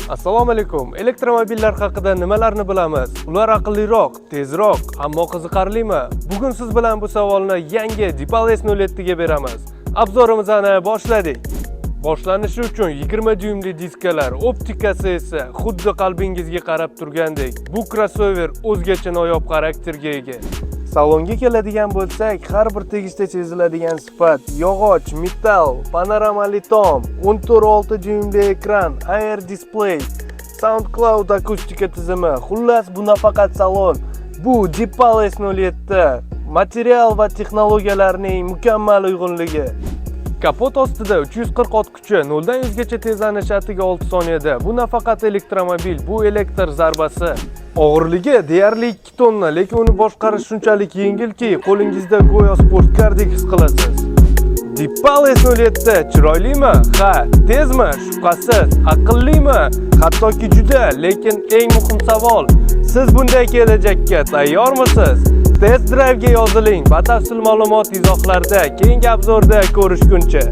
Assalomu alaykum. Elektromobillar haqida nimalarni bilamiz? Ular aqlliroq, tezroq, ammo qiziqarlimi? Bugun siz bilan bu savolni yangi Deepal S07 ga beramiz. Obzorimizni boshladik. Boshlanishi uchun 20 dyuymli diskalar, optikasi esa xuddi qalbingizga qarab turgandek. Bu crossover o'zgacha noyob xarakterga ega. Salonga keladigan bo'lsak, har bir tegishda seziladigan sifat: yog'och, metall, panoramali tom, 14.6 dyuymli ekran, Air display, SoundCloud akustika tizimi. Xullas, bu nafaqat salon, bu Deepal S07 material va texnologiyalarning mukammal uyg'unligi. Kapot ostida 340 ot kuchi 0 dan 100 gacha tezlanish atiga 6 soniyada. Bu nafaqat elektromobil, bu elektr zarbasi. Og'irligi deyarli 2 tonna, lekin uni boshqarish shunchalik yengilki, qo'lingizda go'yo sportkardek his qilasiz. Deepal S07 chiroylimi? Ha. Tezmi? Shubhasiz. Aqllimi? Hattoki juda, lekin eng muhim savol: siz bunday kelajakka tayyormisiz? Test drive'ga yoziling. Batafsil ma'lumot izohlarda, keyingi obzorda ko'rishguncha.